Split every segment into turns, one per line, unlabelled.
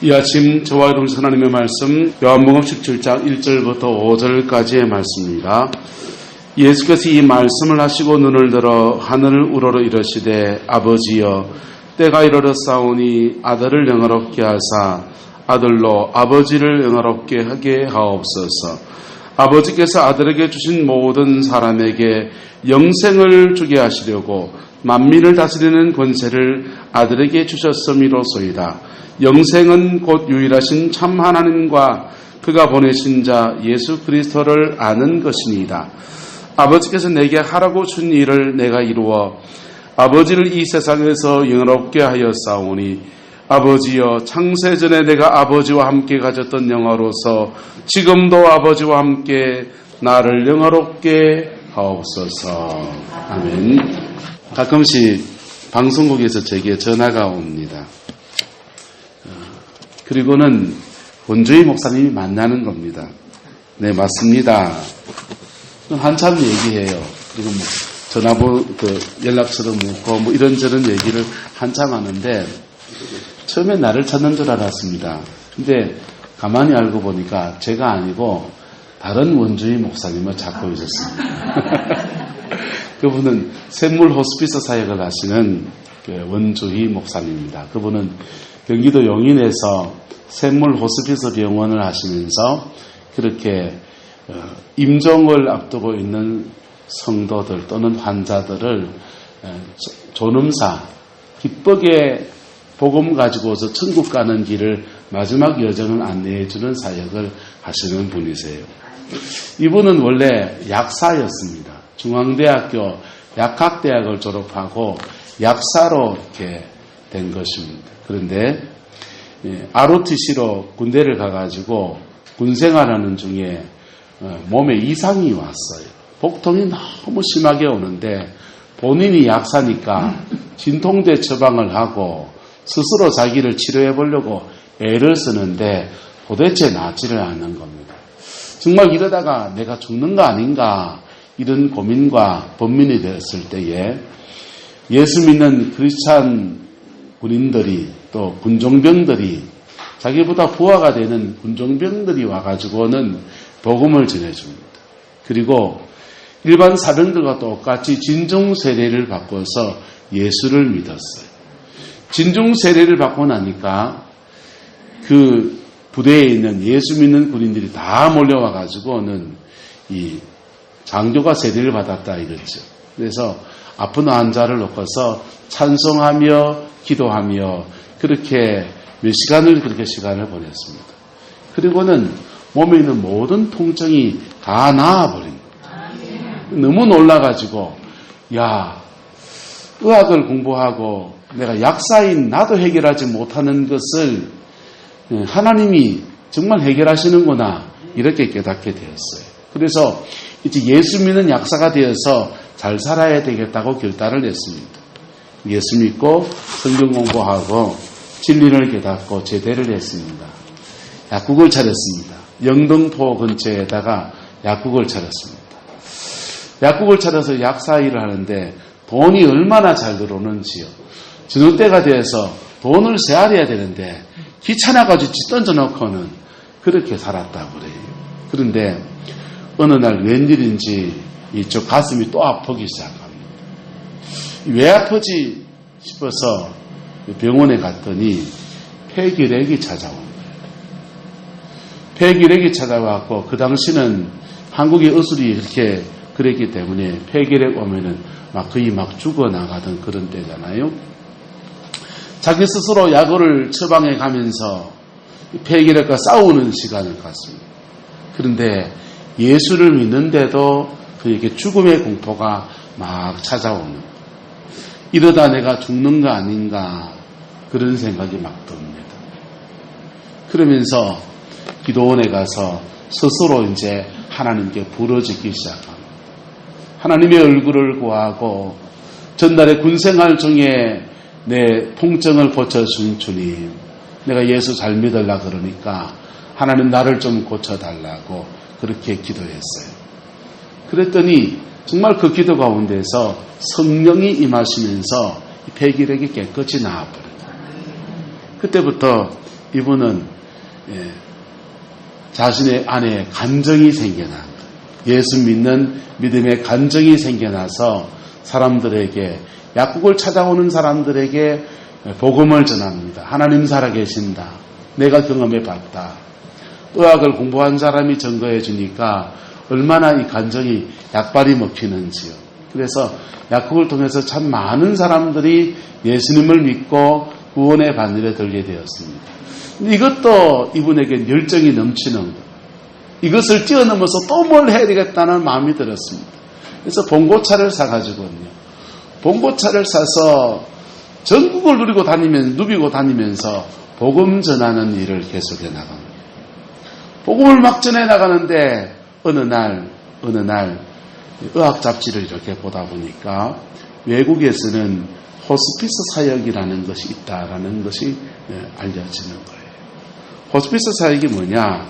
이 아침 저와 여러분 하나님의 말씀 요한복음 17장 1절부터 5절까지의 말씀입니다. 예수께서 이 말씀을 하시고 눈을 들어 하늘을 우러러 이르시되 아버지여 때가 이르렀사오니 아들을 영화롭게 하사 아들로 아버지를 영화롭게 하게 하옵소서. 아버지께서 아들에게 주신 모든 사람에게 영생을 주게 하시려고 만민을 다스리는 권세를 아들에게 주셨음이로소이다. 영생은 곧 유일하신 참 하나님과 그가 보내신 자 예수 그리스도를 아는 것이니이다. 아버지께서 내게 하라고 준 일을 내가 이루어 아버지를 이 세상에서 영화롭게 하였사오니 아버지여 창세전에 내가 아버지와 함께 가졌던 영화로서 지금도 아버지와 함께 나를 영화롭게 하옵소서. 아멘. 가끔씩 방송국에서 제게 전화가 옵니다. 그리고는 원주희 목사님이 만나는 겁니다. 네, 맞습니다. 한참 얘기해요. 그리고 연락처도 묻고 이런저런 얘기를 한참 하는데 처음에 나를 찾는 줄 알았습니다. 근데 가만히 알고 보니까 제가 아니고 다른 원주희 목사님을 찾고 있었습니다. 그분은 샘물 호스피스 사역을 하시는 원주희 목사님입니다. 그분은 경기도 용인에서 샘물 호스피스 병원을 하시면서 그렇게 임종을 앞두고 있는 성도들 또는 환자들을 존엄사 기쁘게 복음 가지고서 천국 가는 길을 마지막 여정을 안내해 주는 사역을 하시는 분이세요. 이분은 원래 약사였습니다. 중앙대학교 약학대학을 졸업하고 약사로 이렇게 된 것입니다. 그런데 ROTC로 군대를 가가지고 군생활하는 중에 몸에 이상이 왔어요. 복통이 너무 심하게 오는데 본인이 약사니까 진통제 처방을 하고 스스로 자기를 치료해 보려고 애를 쓰는데 도대체 낫지를 않는 겁니다. 정말 이러다가 내가 죽는 거 아닌가 이런 고민과 번민이 되었을 때에 예수 믿는 크리스찬 군인들이 또 군종병들이 자기보다 부하가 되는 군종병들이 와가지고는 복음을 전해줍니다. 그리고 일반 사병들과 똑같이 진중 세례를 받고서 예수를 믿었어요. 진중 세례를 받고 나니까 그 부대에 있는 예수 믿는 군인들이 다 몰려와가지고는 이 장교가 세례를 받았다 이랬죠. 그래서 아픈 환자를 놓고서 찬송하며 기도하며 그렇게 몇 시간을 그렇게 시간을 보냈습니다. 그리고는 몸에 있는 모든 통증이 다 나아버립니다. 너무 놀라가지고 의학을 공부하고 내가 약사인 나도 해결하지 못하는 것을 하나님이 정말 해결하시는구나 이렇게 깨닫게 되었어요. 그래서 이제 예수 믿는 약사가 되어서 잘 살아야 되겠다고 결단을 했습니다. 예수 믿고 성경 공부하고 진리를 깨닫고 제대를 했습니다. 약국을 차렸습니다. 영등포 근처에다가 약국을 차렸습니다. 약국을 차려서 약사 일을 하는데 돈이 얼마나 잘 들어오는지요. 저녁 때가 돼서 돈을 세알해야 되는데 귀찮아가지고 집 던져놓고는 그렇게 살았다고 그래요. 그런데 어느 날 웬일인지 이쪽 가슴이 또 아프기 시작합니다. 왜 아프지 싶어서 병원에 갔더니 폐결핵이 찾아옵니다. 폐결핵이 찾아왔고 그 당시는 한국의 의술이 이렇게 그랬기 때문에 폐결핵 오면은 거의 죽어나가던 그런 때잖아요. 자기 스스로 약을 처방해 가면서 폐결핵과 싸우는 시간을 갖습니다. 그런데 예수를 믿는데도 그에게 죽음의 공포가 막 찾아오는, 이러다 내가 죽는 거 아닌가 그런 생각이 막 듭니다. 그러면서 기도원에 가서 스스로 이제 하나님께 부르짖기 시작합니다. 하나님의 얼굴을 구하고 전날의 군생활 중에 내 통증을 고쳐준 주님, 내가 예수 잘 믿으려고 그러니까 하나님 나를 좀 고쳐달라고 그렇게 기도했어요. 그랬더니 정말 그 기도 가운데서 성령이 임하시면서 폐결핵이 깨끗이 나아버려요. 그때부터 이분은 자신의 안에 간정이 생겨난 거예요. 예수 믿는 믿음의 간정이 생겨나서 사람들에게, 약국을 찾아오는 사람들에게 복음을 전합니다. 하나님 살아계신다. 내가 경험해 봤다. 의학을 공부한 사람이 증거해 주니까 얼마나 이 간정이 약발이 먹히는지요. 그래서 약국을 통해서 참 많은 사람들이 예수님을 믿고 구원의 바늘에 들게 되었습니다. 이것도 이분에게 열정이 넘치는 것. 이것을 뛰어넘어서 또 뭘 해야 되겠다는 마음이 들었습니다. 그래서 봉고차를 사가지고요. 봉고차를 사서 전국을 누비고 다니면서 복음 전하는 일을 계속해 나갑니다. 복음을 막 전해 나가는데 어느 날 의학 잡지를 이렇게 보다 보니까 외국에서는 호스피스 사역이라는 것이 있다라는 것이 알려지는 거예요. 호스피스 사역이 뭐냐?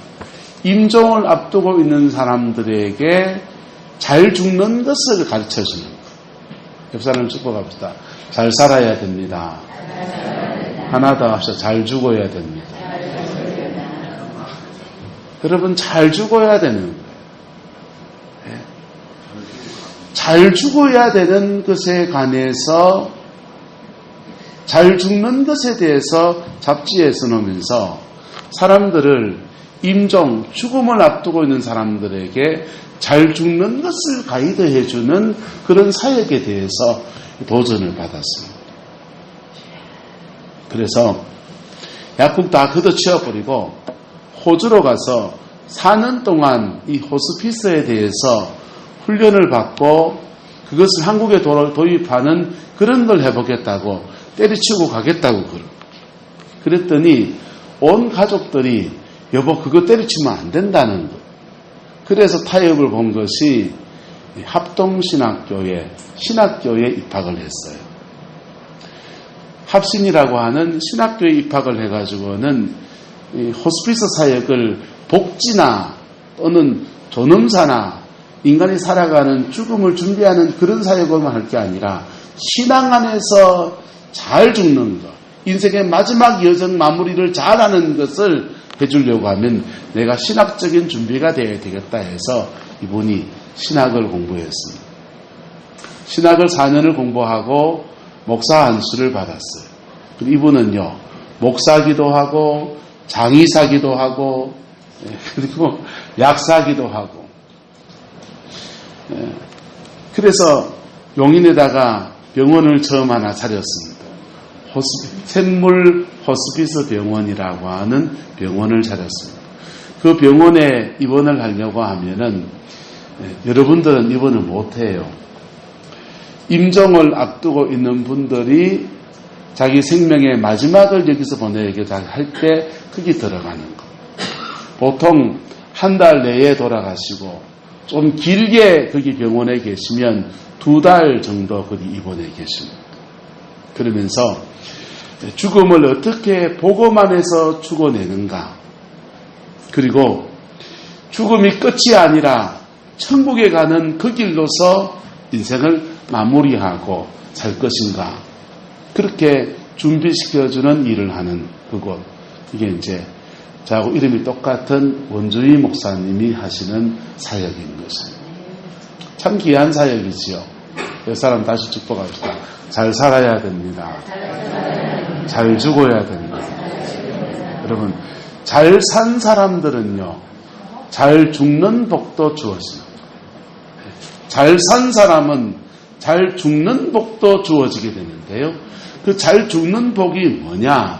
임종을 앞두고 있는 사람들에게 잘 죽는 것을 가르쳐주는 거예요. 옆 사람을 축복합시다. 잘 살아야 됩니다. 하나 더 합시다. 잘 죽어야 됩니다. 여러분, 잘 죽어야 되는 거예요. 잘 죽어야 되는 것에 관해서, 잘 죽는 것에 대해서 잡지에 써놓으면서 사람들을 임종, 죽음을 앞두고 있는 사람들에게 잘 죽는 것을 가이드해주는 그런 사역에 대해서 도전을 받았습니다. 그래서 약국 다 걷어치워버리고 호주로 가서 4년 동안 이 호스피스에 대해서 훈련을 받고 그것을 한국에 도입하는 그런 걸 해보겠다고 때려치우고 가겠다고 그랬더니 온 가족들이 여보 그거 때려치면 안 된다는 것. 그래서 타협을 본 것이 합동신학교에 신학교에 입학을 했어요. 합신이라고 하는 신학교에 입학을 해가지고는 이 호스피스 사역을 복지나 또는 존엄사나 인간이 살아가는 죽음을 준비하는 그런 사역을만 할 게 아니라 신앙 안에서 잘 죽는 것, 인생의 마지막 여정 마무리를 잘하는 것을 해주려고 하면 내가 신학적인 준비가 되어야 되겠다 해서 이분이 신학을 공부했습니다. 신학을 4년을 공부하고 목사 안수를 받았어요. 이분은요, 목사기도 하고 장의사기도 하고 그리고 약사기도 하고 그래서 용인에다가 병원을 처음 하나 차렸습니다. 샘물 호스피스 병원이라고 하는 병원을 차렸습니다. 그 병원에 입원을 하려고 하면은 여러분들은 입원을 못해요. 임종을 앞두고 있는 분들이 자기 생명의 마지막을 여기서 보내게 할 때 거기 들어가는 거. 보통 한 달 내에 돌아가시고 좀 길게 거기 병원에 계시면 2달 정도 거기 입원해 계십니다. 그러면서 죽음을 어떻게 복음 안에서 죽어내는가. 그리고 죽음이 끝이 아니라 천국에 가는 그 길로서 인생을 마무리하고 살 것인가. 그렇게 준비시켜주는 일을 하는 그곳. 이게 이제 저하고 이름이 똑같은 원주희 목사님이 하시는 사역인 것입니다. 참 귀한 사역이지요. 이 사람 다시 축복합시다. 잘 살아야 됩니다. 잘 죽어야 됩니다. 여러분, 잘 산 사람들은요, 잘 죽는 복도 주어집니다. 잘 산 사람은 잘 죽는 복도 주어지게 되는데요. 그 잘 죽는 복이 뭐냐?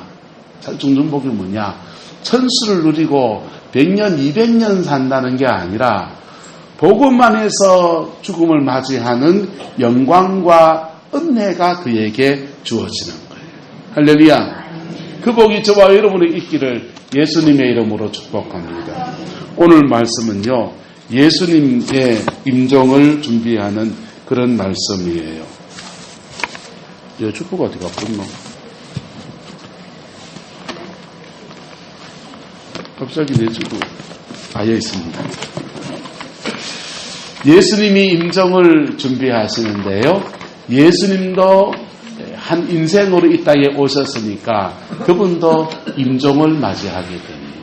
잘 죽는 복이 뭐냐? 천수를 누리고 100년, 200년 산다는 게 아니라 복음 안에서 죽음을 맞이하는 영광과 은혜가 그에게 주어지는 거예요. 할렐루야. 그 복이 저와 여러분의 있기를 예수님의 이름으로 축복합니다. 오늘 말씀은요, 예수님의 임종을 준비하는 그런 말씀이에요. 축복 어디 갔군요? 갑자기 내 주고 아예 있습니다. 예수님이 임종을 준비하시는데요. 예수님도 한 인생으로 이 땅에 오셨으니까 그분도 임종을 맞이하게 됩니다.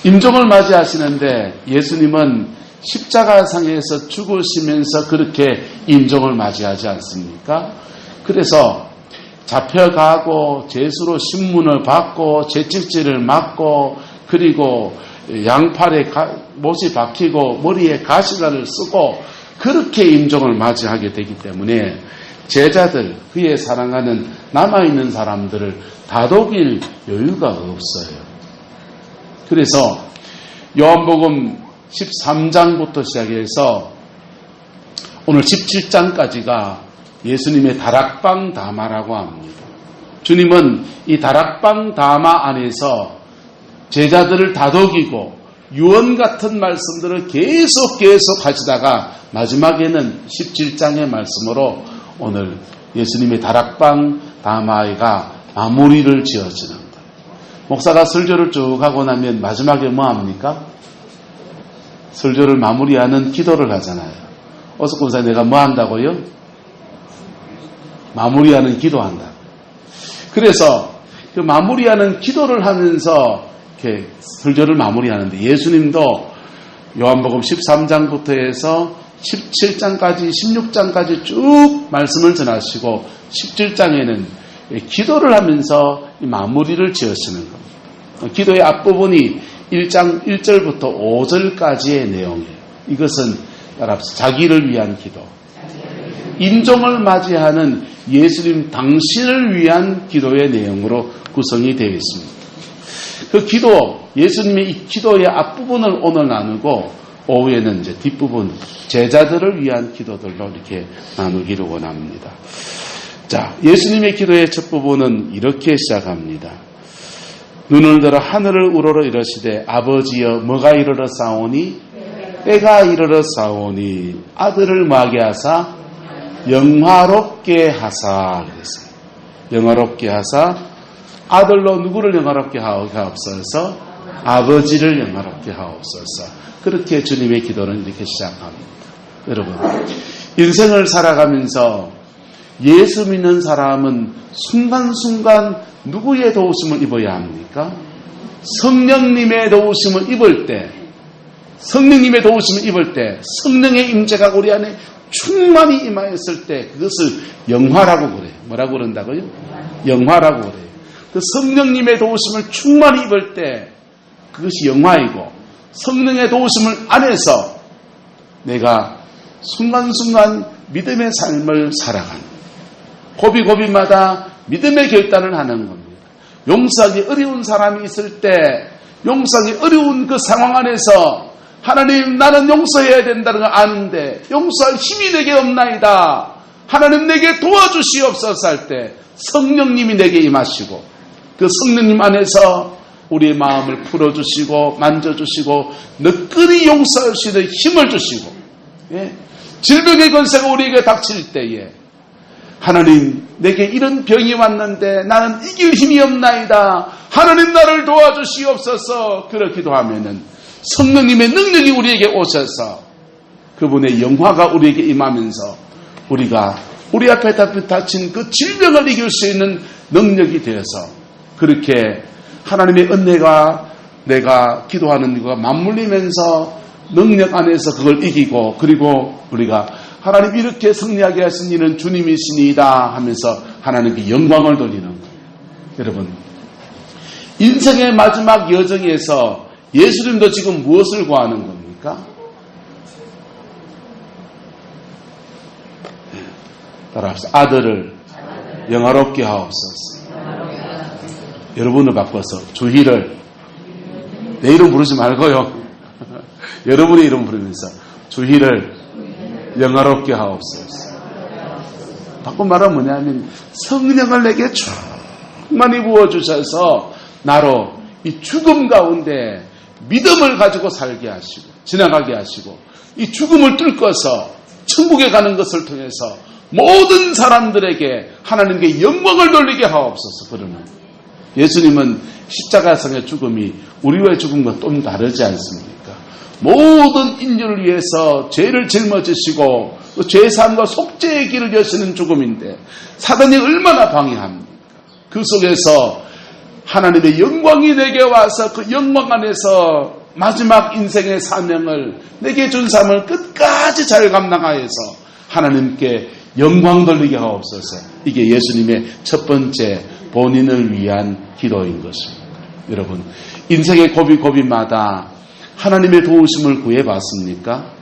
임종을 맞이하시는데 예수님은 십자가상에서 죽으시면서 그렇게 임종을 맞이하지 않습니까? 그래서 잡혀가고 제수로 신문을 받고 채찍질을 맞고 그리고 양팔에 못이 박히고 머리에 가시관을 쓰고 그렇게 임종을 맞이하게 되기 때문에 제자들, 그의 사랑하는 남아있는 사람들을 다독일 여유가 없어요. 그래서 요한복음 13장부터 시작해서 오늘 17장까지가 예수님의 다락방 담화라고 합니다. 주님은 이 다락방 담화 안에서 제자들을 다독이고 유언 같은 말씀들을 계속 하시다가 마지막에는 17장의 말씀으로 오늘 예수님의 다락방 담화가 마무리를 지어지는 거예요. 목사가 설교를 쭉 하고 나면 마지막에 뭐 합니까? 설교를 마무리하는 기도를 하잖아요. 어석군사 내가 뭐 한다고요? 마무리하는 기도한다. 그래서 그 마무리하는 기도를 하면서 이렇게 설교를 마무리하는데 예수님도 요한복음 13장부터 해서 17장까지 16장까지 쭉 말씀을 전하시고 17장에는 기도를 하면서 마무리를 지으시는 겁니다. 기도의 앞부분이 1장 1절부터 5절까지의 내용이에요. 이것은 자기를 위한 기도, 임종을 맞이하는 예수님 당신을 위한 기도의 내용으로 구성이 되어 있습니다. 그 기도, 예수님의 이 기도의 앞부분을 오늘 나누고 오후에는 이제 뒷부분 제자들을 위한 기도들로 이렇게 나누기를 원합니다. 자, 예수님의 기도의 첫 부분은 이렇게 시작합니다. 눈을 들어 하늘을 우러러 이르시되 아버지여 뭐가 이르러 싸우니 때가 이르러 싸우니 아들을 뭐하게 하사 영화롭게 하사 그랬어요. 영화롭게 하사 아들로 누구를 영화롭게 하옵소서 아버지를 영화롭게 하옵소서. 그렇게 주님의 기도는 이렇게 시작합니다. 여러분, 인생을 살아가면서 예수 믿는 사람은 순간순간 누구의 도우심을 입어야 합니까? 성령님의 도우심을 입을 때, 성령님의 도우심을 입을 때, 성령의 임재가 우리 안에 충만히 임하였을 때 그것을 영화라고 그래요. 뭐라고 그런다고요? 영화라고 그래요. 그 성령님의 도우심을 충만히 입을 때 그것이 영화이고 성령의 도우심을 안에서 내가 순간순간 믿음의 삶을 살아가는 고비고비마다 믿음의 결단을 하는 겁니다. 용서하기 어려운 사람이 있을 때 용서하기 어려운 그 상황 안에서 하나님 나는 용서해야 된다는 걸 아는데 용서할 힘이 내게 없나이다. 하나님 내게 도와주시옵소서 할 때 성령님이 내게 임하시고 그 성령님 안에서 우리의 마음을 풀어주시고 만져주시고 너끈히 용서할 수 있는 힘을 주시고 질병의 권세가 우리에게 닥칠 때에 하나님 내게 이런 병이 왔는데 나는 이길 힘이 없나이다. 하나님 나를 도와주시옵소서. 그렇기도 하면은 성령님의 능력이 우리에게 오셔서 그분의 영화가 우리에게 임하면서 우리가 우리 앞에 닥친 그 질병을 이길 수 있는 능력이 되어서 그렇게 하나님의 은혜가 내가 기도하는 것과 맞물리면서 능력 안에서 그걸 이기고 그리고 우리가 하나님 이렇게 승리하게 하신 이는 주님이시니이다 하면서 하나님께 영광을 돌리는 거예요. 여러분, 인생의 마지막 여정에서 예수님도 지금 무엇을 구하는 겁니까? 따라합시다. 아들을 영화롭게 하옵소서. 여러분을 바꿔서 주희를 내 이름 부르지 말고요. 여러분의 이름 부르면서 주희를 영화롭게 하옵소서. 바꿔 말하면 뭐냐면 성령을 내게 충만히 부어주셔서 나로 이 죽음 가운데 믿음을 가지고 살게 하시고 지나가게 하시고 이 죽음을 뚫고서 천국에 가는 것을 통해서 모든 사람들에게 하나님께 영광을 돌리게 하옵소서. 그러면 예수님은 십자가상의 죽음이 우리와의 죽음과 좀 다르지 않습니까? 모든 인류를 위해서 죄를 짊어지시고 그 죄사함과 속죄의 길을 여시는 죽음인데 사단이 얼마나 방해합니까? 그 속에서 하나님의 영광이 내게 와서 그 영광 안에서 마지막 인생의 사명을 내게 준 삶을 끝까지 잘 감당하여서 하나님께 영광 돌리게 하옵소서. 이게 예수님의 첫 번째 본인을 위한 기도인 것입니다. 여러분, 인생의 고비고비마다 하나님의 도우심을 구해봤습니까?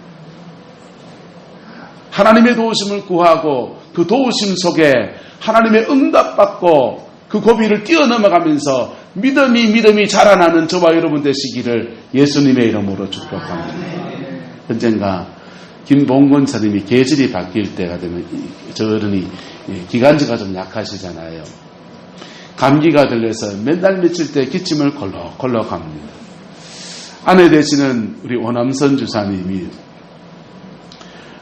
하나님의 도우심을 구하고 그 도우심 속에 하나님의 응답받고 그 고비를 뛰어넘어가면서 믿음이 자라나는 저와 여러분 되시기를 예수님의 이름으로 축복합니다. 언젠가 김봉건 사님이 계절이 바뀔 때가 되면 저 어른이 기관지가 좀 약하시잖아요. 감기가 들려서 맨날 며칠 때 기침을 걸럭걸럭 합니다. 아내 되시는 우리 오남선 주사님이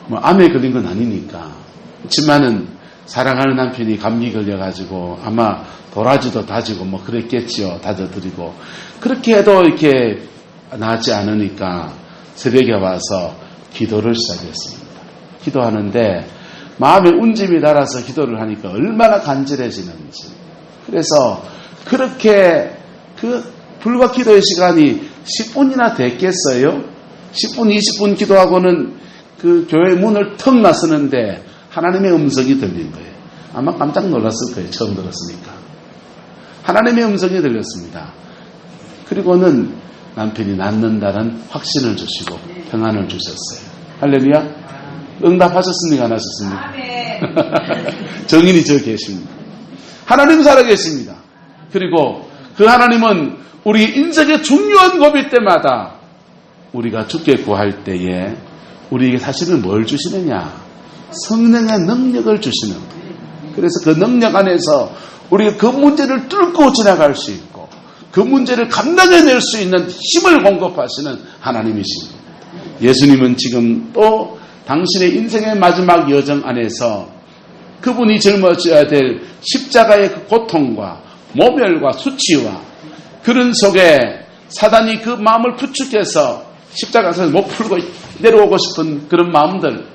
암에 걸린 건 아니니까 그렇지만은 사랑하는 남편이 감기 걸려가지고 아마 도라지도 다지고 그랬겠지요. 다져드리고 그렇게 해도 이렇게 나지 않으니까 새벽에 와서 기도를 시작했습니다. 기도하는데 마음에 운짐이 달아서 기도를 하니까 얼마나 간절해지는지. 그래서 그렇게 불과 기도의 시간이 10분이나 됐겠어요? 10분, 20분 기도하고는 그 교회 문을 턱 나서는데 하나님의 음성이 들린 거예요. 아마 깜짝 놀랐을 거예요. 처음 들었으니까. 하나님의 음성이 들렸습니다. 그리고는 남편이 낫는다는 확신을 주시고 평안을 주셨어요. 할렐루야. 응답하셨습니까? 안 하셨습니까? 정인이 저 계십니다. 하나님 살아계십니다. 그리고 그 하나님은 우리 인생의 중요한 고비 때마다 우리가 죽게 구할 때에 우리에게 사실은 뭘 주시느냐? 성령의 능력을 주시는 거예요. 그래서 그 능력 안에서 우리가 그 문제를 뚫고 지나갈 수 있고 그 문제를 감당해낼 수 있는 힘을 공급하시는 하나님이십니다. 예수님은 지금 또 당신의 인생의 마지막 여정 안에서 그분이 짊어져야 될 십자가의 그 고통과 모멸과 수치와 그런 속에 사단이 그 마음을 부축해서 십자가에서 못 풀고 내려오고 싶은 그런 마음들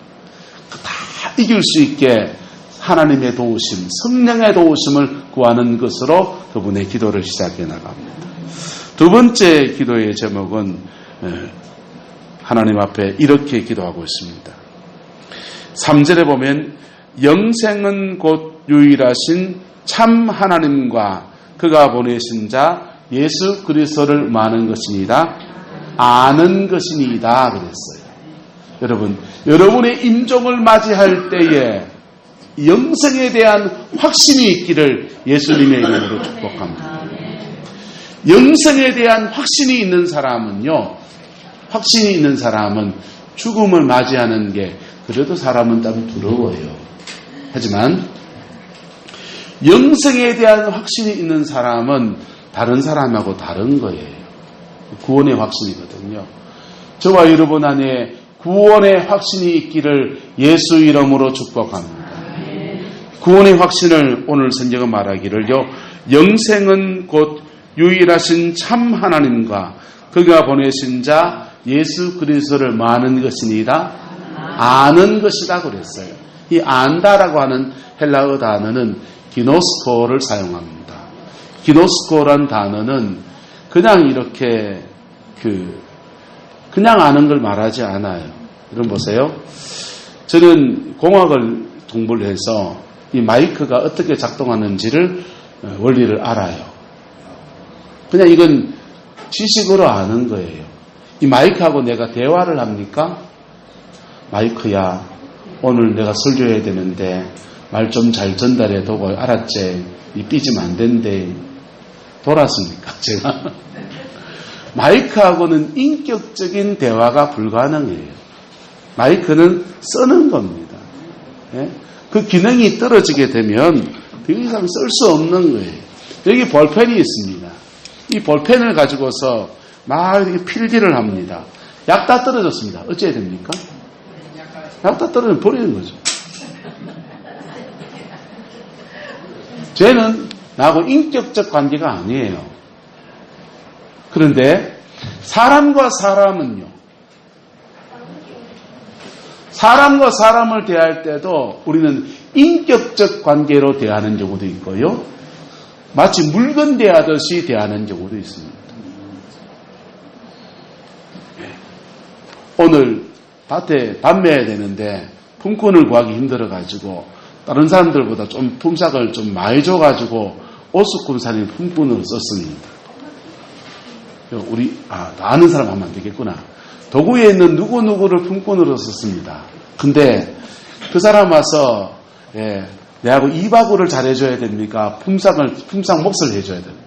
다 이길 수 있게 하나님의 도우심, 성령의 도우심을 구하는 것으로 그분의 기도를 시작해 나갑니다. 두 번째 기도의 제목은 하나님 앞에 이렇게 기도하고 있습니다. 3절에 보면 영생은 곧 유일하신 참 하나님과 그가 보내신 자 예수 그리스도를 아는 것이니이다. 아는 것이니이다 그랬어요. 여러분, 여러분의 임종을 맞이할 때에 영생에 대한 확신이 있기를 예수님의 이름으로 축복합니다. 영생에 대한 확신이 있는 사람은요, 확신이 있는 사람은 죽음을 맞이하는 게 그래도 사람은 좀 두려워요. 하지만 영생에 대한 확신이 있는 사람은 다른 사람하고 다른 거예요. 구원의 확신이거든요. 저와 여러분 안에 구원의 확신이 있기를 예수 이름으로 축복합니다. 구원의 확신을 오늘 성경은 말하기를요. 영생은 곧 유일하신 참 하나님과 그가 보내신 자 예수 그리스도를 아는 것이니이다. 아는 것이다 그랬어요. 이 안다라고 하는 헬라어 단어는 기노스코를 사용합니다. 기노스코란 단어는 그냥 이렇게 그냥 아는 걸 말하지 않아요. 여러분 보세요. 저는 공학을 공부를 해서 이 마이크가 어떻게 작동하는지를 원리를 알아요. 그냥 이건 지식으로 아는 거예요. 이 마이크하고 내가 대화를 합니까? 마이크야, 오늘 내가 설교해야 되는데 말 좀 잘 전달해두고 알았지? 이 삐지면 안 된대. 돌았습니까? 제가? 마이크하고는 인격적인 대화가 불가능해요. 마이크는 쓰는 겁니다. 예? 그 기능이 떨어지게 되면 더 이상 쓸 수 없는 거예요. 여기 볼펜이 있습니다. 이 볼펜을 가지고서 막 이렇게 필기를 합니다. 약 다 떨어졌습니다. 어찌해야 됩니까? 약 다 떨어지면 버리는 거죠. 쟤는 나하고 인격적 관계가 아니에요. 그런데 사람과 사람은요. 사람과 사람을 대할 때도 우리는 인격적 관계로 대하는 경우도 있고요. 마치 물건 대하듯이 대하는 경우도 있습니다. 오늘 밭에 담매야 되는데 품꾼을 구하기 힘들어가지고 다른 사람들보다 좀 품삯을 좀 많이 줘가지고 오수꾼사님 품꾼으로 썼습니다. 우리 아는 사람 하면 안 되겠구나. 도구에 있는 누구누구를 품꾼으로 썼습니다. 근데 그 사람 와서 내하고 이바구를 잘해줘야 됩니까? 품삯 몫을 해줘야 됩니다.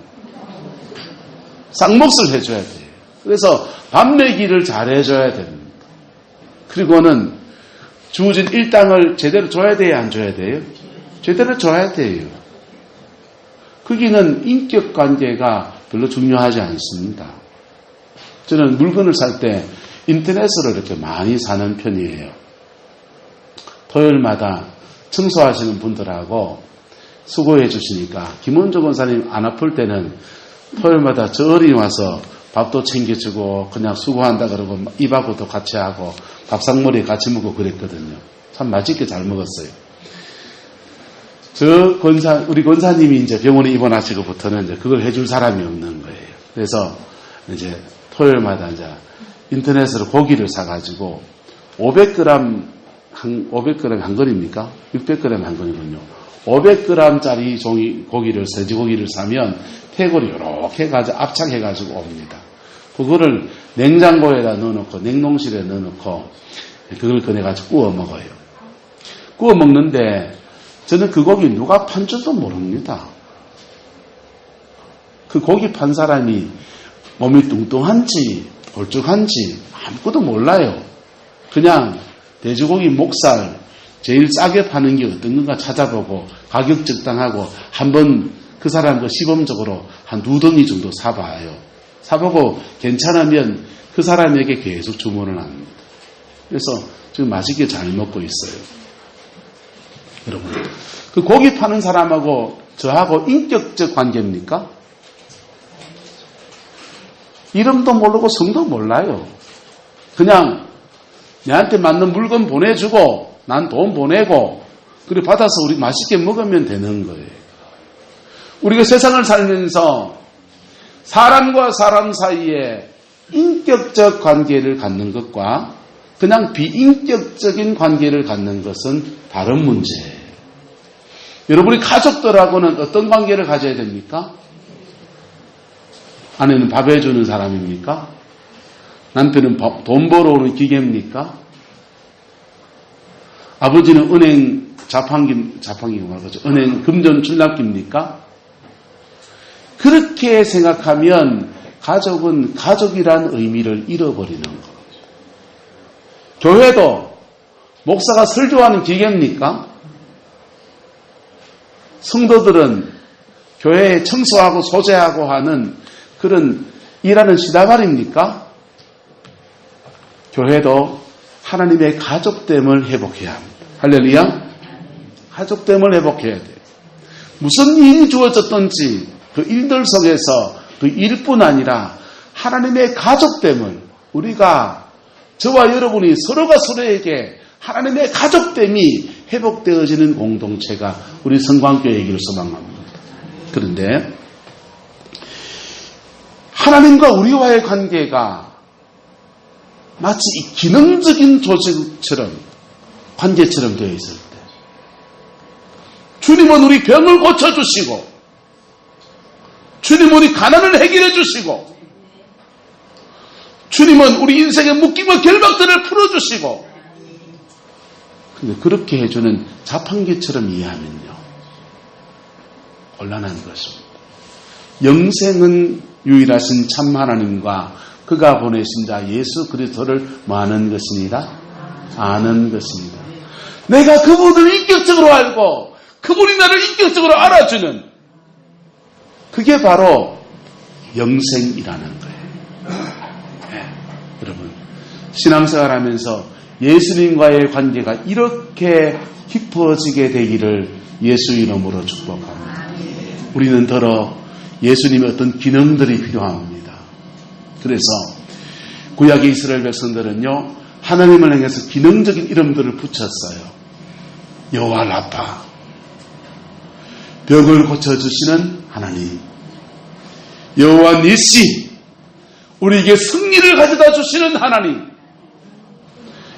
쌍몫을 해줘야 돼요. 그래서 밥 내기를 잘해줘야 됩니다. 그리고는 주어진 일당을 제대로 줘야 돼요? 안 줘야 돼요? 제대로 줘야 돼요. 거기는 인격관계가 별로 중요하지 않습니다. 저는 물건을 살 때 인터넷으로 이렇게 많이 사는 편이에요. 토요일마다 청소하시는 분들하고 수고해 주시니까 김원조 권사님 안 아플 때는 토요일마다 저리 와서 밥도 챙겨주고 그냥 수고한다 그러고 입하고도 같이 하고 밥상머리 같이 먹고 그랬거든요. 참 맛있게 잘 먹었어요. 우리 권사님이 이제 병원에 입원하시고부터는 이제 그걸 해줄 사람이 없는 거예요. 그래서 이제 토요일마다 이제 인터넷으로 고기를 사가지고 500g 한 건입니까? 600g 한 건이군요. 500g짜리 고기를 돼지고기를 사면 태고리 이렇게 압착해가지고 옵니다. 그거를 냉장고에다 넣어놓고 냉동실에 넣어놓고 그걸 꺼내가지고 구워 먹어요. 구워 먹는데 저는 그 고기 누가 판 줄도 모릅니다. 그 고기 판 사람이 몸이 뚱뚱한지 볼쭉한지 아무것도 몰라요. 그냥 돼지고기 목살 제일 싸게 파는 게 어떤 건가 찾아보고 가격 적당하고 한번 그 사람 그 시범적으로 한 2덩이 정도 사봐요. 사보고 괜찮으면 그 사람에게 계속 주문을 합니다. 그래서 지금 맛있게 잘 먹고 있어요. 여러분, 그 고기 파는 사람하고 저하고 인격적 관계입니까? 이름도 모르고 성도 몰라요. 그냥 내한테 맞는 물건 보내주고 난 돈 보내고 그리고 받아서 우리 맛있게 먹으면 되는 거예요. 우리가 세상을 살면서 사람과 사람 사이에 인격적 관계를 갖는 것과 그냥 비인격적인 관계를 갖는 것은 다른 문제예요. 여러분이 가족들하고는 어떤 관계를 가져야 됩니까? 아내는 밥 해주는 사람입니까? 남편은 돈 벌어오는 기계입니까? 아버지는 은행 자판기 말하죠. 은행 금전 출납기입니까? 그렇게 생각하면 가족은 가족이란 의미를 잃어버리는 겁니다. 교회도 목사가 설교하는 기계입니까? 성도들은 교회에 청소하고 소재하고 하는 그런 일하는 시다발입니까? 교회도 하나님의 가족됨을 회복해야 합니다. 할렐루야. 가족됨을 회복해야 돼요. 무슨 일이 주어졌든지 그 일들 속에서 그 일뿐 아니라 하나님의 가족됨을 우리가 저와 여러분이 서로가 서로에게 하나님의 가족됨이 회복되어지는 공동체가 우리 성광교회이기를 소망합니다. 그런데 하나님과 우리와의 관계가 마치 이 기능적인 조직처럼 관계처럼 되어 있을 때 주님은 우리 병을 고쳐주시고 주님은 우리 가난을 해결해 주시고 주님은 우리 인생의 묶임과 결박들을 풀어주시고 근데 그렇게 해주는 자판기처럼 이해하면요 곤란한 것입니다. 영생은 유일하신 참 하나님과 그가 보내신 자 예수 그리스도를 뭐하는 것입니다? 아는 것입니다. 내가 그분을 인격적으로 알고 그분이 나를 인격적으로 알아주는 그게 바로 영생이라는 거예요. 네, 여러분 신앙생활하면서 예수님과의 관계가 이렇게 깊어지게 되기를 예수 이름으로 축복합니다. 우리는 더러 예수님의 어떤 기능들이 필요합니다. 그래서 구약의 이스라엘 백성들은요 하나님을 향해서 기능적인 이름들을 붙였어요. 여호와 라파, 벽을 고쳐주시는 하나님. 여호와 니시, 우리에게 승리를 가져다 주시는 하나님.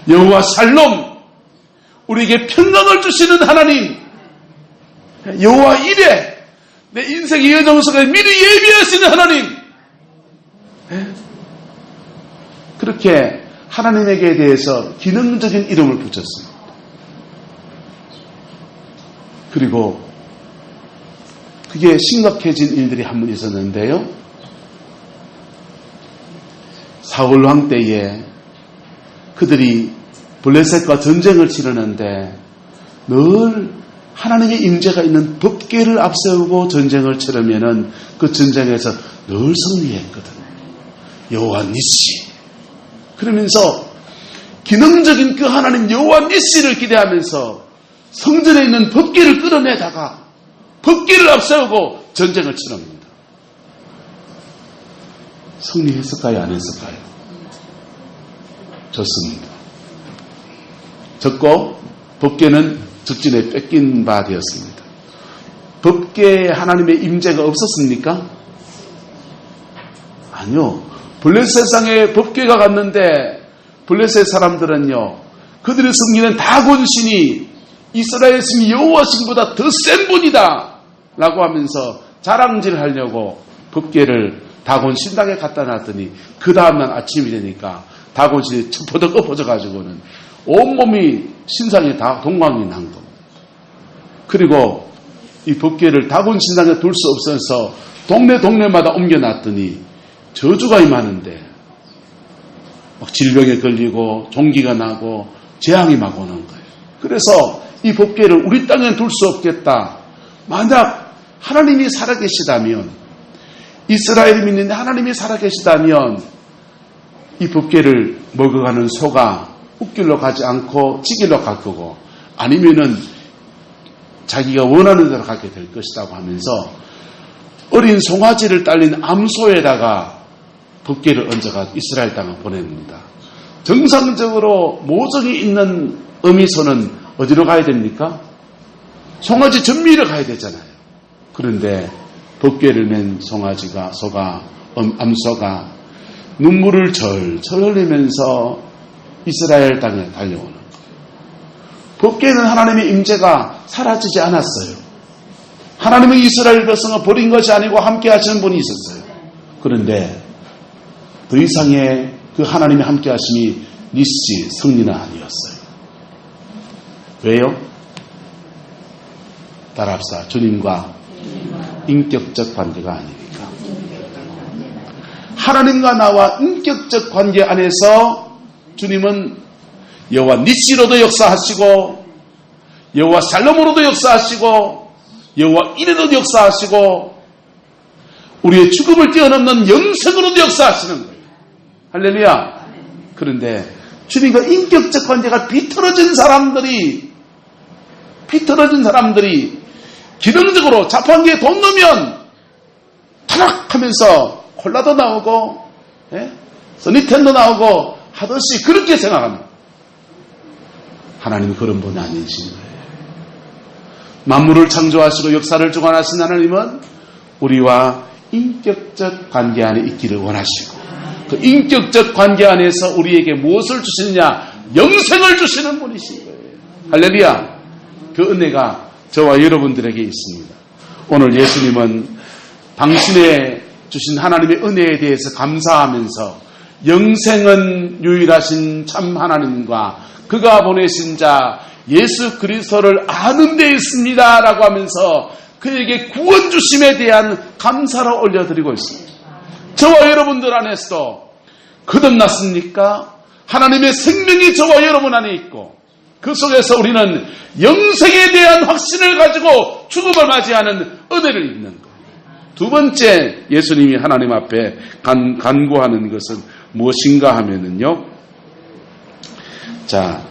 여호와 샬롬, 우리에게 평강을 주시는 하나님. 여호와 이레, 내 인생의 여정속에 미리 예비하시는 하나님. 그렇게 하나님에게 대해서 기능적인 이름을 붙였습니다. 그리고 그게 심각해진 일들이 한 번 있었는데요. 사울 왕 때에 그들이 블레셋과 전쟁을 치르는데 늘 하나님의 임재가 있는 법궤를 앞세우고 전쟁을 치르면은 그 전쟁에서 늘 승리했거든. 여호와 니시. 그러면서 기능적인 그 하나님 여호와 니시를 기대하면서 성전에 있는 법궤를 끌어내다가 법궤를 앞세우고 전쟁을 치릅니다. 승리했을까요? 안 했을까요? 졌습니다. 졌고 법궤는 적진에 뺏긴 바 되었습니다. 법궤에 하나님의 임재가 없었습니까? 아니요. 블레셋상에 법궤가 갔는데 블레셋 사람들은요, 그들의 승리는 다곤신이 이스라엘 신 여호와 신보다 더 센 분이다 라고 하면서 자랑질하려고 법궤를 다곤 신당에 갖다 놨더니 그 다음날 아침이 되니까 다곤신이 첩퍼덕 엎어져 가지고는 온몸이 신상에 다 동광이 난 겁니다. 그리고 이 법궤를 다곤 신당에 둘 수 없어서 동네마다 옮겨놨더니 저주가 임하는데 막 질병에 걸리고 종기가 나고 재앙이 막 오는 거예요. 그래서 이 법궤를 우리 땅에 둘 수 없겠다. 만약 하나님이 살아계시다면, 이스라엘이 믿는데 하나님이 살아계시다면 이 법궤를 먹어가는 소가 웃길로 가지 않고 지길로 갈 거고, 아니면은 자기가 원하는 대로 가게 될 것이라고 하면서 어린 송아지를 딸린 암소에다가 법궤를 얹어가 이스라엘 땅을 보냅니다. 정상적으로 모종이 있는 어미소는 어디로 가야 됩니까? 송아지 전미를 가야 되잖아요. 그런데 법궤를 맨 소가 암소가 눈물을 절절 흘리면서 이스라엘 땅에 달려오는 거예요. 법궤는 하나님의 임재가 사라지지 않았어요. 하나님은 이스라엘 백성을 버린 것이 아니고 함께 하시는 분이 있었어요. 그런데 더 이상의 그 하나님의 함께 하심이 니시 승리는 아니었어요. 왜요? 따라합시다. 주님과 인격적 관계가 아니니까. 하나님과 나와 인격적 관계 안에서 주님은 여호와 니시로도 역사하시고 여호와 샬롬으로도 역사하시고 여호와 이레도 역사하시고 우리의 죽음을 뛰어넘는 영생으로도 역사하시는 거예요. 할렐루야. 그런데 주님과 인격적 관계가 비틀어진 사람들이 기능적으로 자판기에 돈 넣으면 타락하면서 콜라도 나오고 써니텐도 나오고 하듯이 그렇게 생각합니다. 하나님은 그런 분이 아니신 거예요. 만물을 창조하시고 역사를 주관하신 하나님은 우리와 인격적 관계 안에 있기를 원하시고 그 인격적 관계 안에서 우리에게 무엇을 주시느냐? 영생을 주시는 분이신 거예요. 할렐루야. 그 은혜가 저와 여러분들에게 있습니다. 오늘 예수님은 당신의 주신 하나님의 은혜에 대해서 감사하면서 영생은 유일하신 참 하나님과 그가 보내신 자 예수 그리스도를 아는 데 있습니다 라고 하면서 그에게 구원 주심에 대한 감사를 올려드리고 있습니다. 저와 여러분들 안에서도 거듭났습니까? 하나님의 생명이 저와 여러분 안에 있고 그 속에서 우리는 영생에 대한 확신을 가지고 죽음을 맞이하는 은혜를 입는 거예요. 두 번째 예수님이 하나님 앞에 간구하는 것은 무엇인가 하면은요. 자,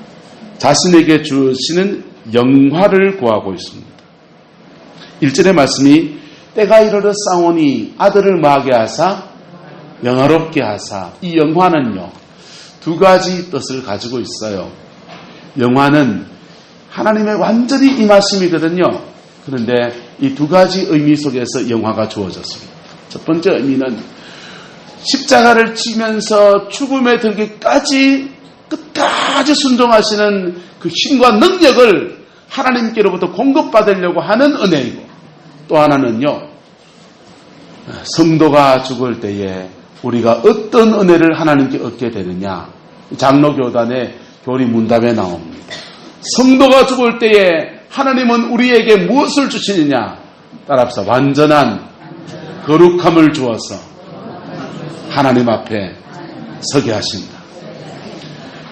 자신에게 주시는 영화를 구하고 있습니다. 1절의 말씀이 때가 이르렀사오니 아들을 마게 하사 영화롭게 하사, 이 영화는요 두 가지 뜻을 가지고 있어요. 영화는 하나님의 완전히 임하심이거든요. 그런데 이 두 가지 의미 속에서 영화가 주어졌습니다. 첫 번째 의미는 십자가를 지면서 죽음에 들기까지 끝까지 순종하시는 그 힘과 능력을 하나님께로부터 공급받으려고 하는 은혜이고, 또 하나는요, 성도가 죽을 때에 우리가 어떤 은혜를 하나님께 얻게 되느냐. 장로교단의 교리 문답에 나옵니다. 성도가 죽을 때에 하나님은 우리에게 무엇을 주시느냐? 따라합시다. 완전한 거룩함을 주어서 하나님 앞에 서게 하신다.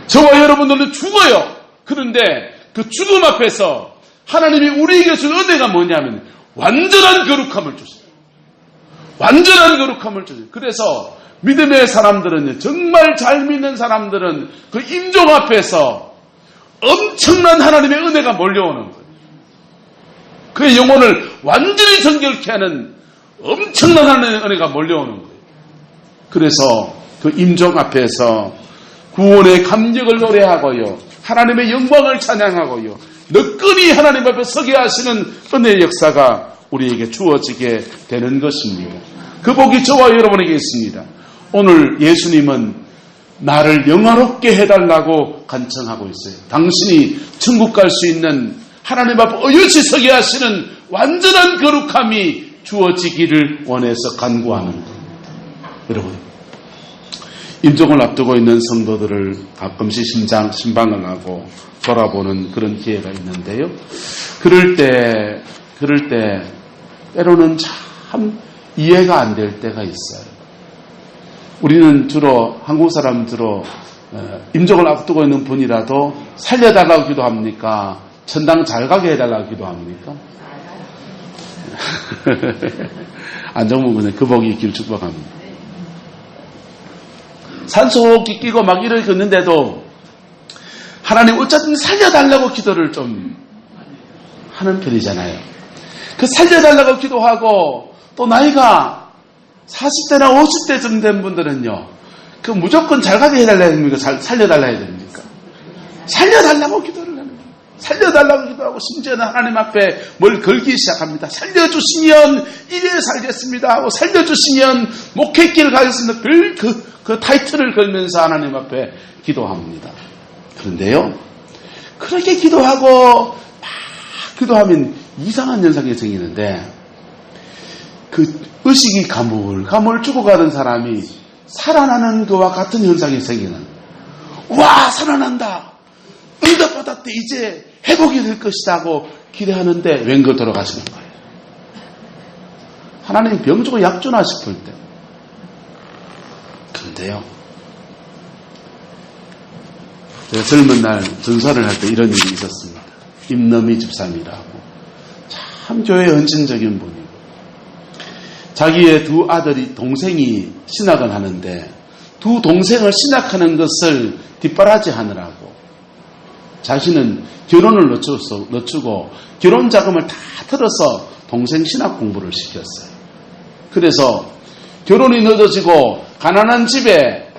저와 여러분들은 죽어요. 그런데 그 죽음 앞에서 하나님이 우리에게 준 은혜가 뭐냐면 완전한 거룩함을 주셔요. 완전한 거룩함을 주셔요. 그래서 믿음의 사람들은, 정말 잘 믿는 사람들은 그 임종 앞에서 엄청난 하나님의 은혜가 몰려오는 거예요. 그의 영혼을 완전히 정결케 하는 엄청난 하나님의 은혜가 몰려오는 거예요. 그래서 그 임종 앞에서 구원의 감격을 노래하고요, 하나님의 영광을 찬양하고요, 너끈히 하나님 앞에 서게 하시는 은혜의 역사가 우리에게 주어지게 되는 것입니다. 그 복이 저와 여러분에게 있습니다. 오늘 예수님은 나를 영화롭게 해달라고 간청하고 있어요. 당신이 천국 갈 수 있는, 하나님 앞에 어여시 서게 하시는 완전한 거룩함이 주어지기를 원해서 간구하는 겁니다. 여러분, 임종을 앞두고 있는 성도들을 가끔씩 신방을 하고 돌아보는 그런 기회가 있는데요. 그럴 때 때로는 참 이해가 안 될 때가 있어요. 우리는 주로, 한국 사람 주로 임종을 앞두고 있는 분이라도 살려달라고 기도합니까? 천당 잘 가게 해달라고 기도합니까? 안정문 군의 그 복이 있기를 축복합니다. 산소호흡기 끼고 막 이렇게 걷는데도 하나님 어쨌든 살려달라고 기도를 좀 하는 편이잖아요. 그 살려달라고 기도하고, 또 나이가 40대나 50대쯤 된 분들은요, 그 무조건 잘 가게 해달라 해야 됩니까? 살려달라 해야 됩니까? 살려달라고 기도를 하는 거예요. 살려달라고 기도하고, 심지어는 하나님 앞에 뭘 걸기 시작합니다. 살려주시면 이래 살겠습니다 하고, 살려주시면 목회길을 가겠습니다. 그 타이틀을 걸면서 하나님 앞에 기도합니다. 그런데요, 그렇게 기도하고 막 기도하면 이상한 현상이 생기는데, 그 의식이 가물가물 죽어가던 사람이 살아나는 것과 같은 현상이 생기는, 와, 살아난다, 응답받았대, 이제 회복이 될 것이다 하고 기대하는데 웬걸 돌아가시는 거예요. 하나님 병 주고 약 주나 싶을 때. 그런데요, 제가 젊은 날 전사를 할 때 이런 일이 있었습니다. 임너미 집사님이라고 참 교회에 헌신적인 분이고, 자기의 두 아들이, 동생이 신학을 하는데 두 동생을 신학하는 것을 뒷바라지 하느라고 자신은 결혼을 늦추고 결혼 자금을 다 틀어서 동생 신학 공부를 시켰어요. 그래서 결혼이 늦어지고 가난한 집에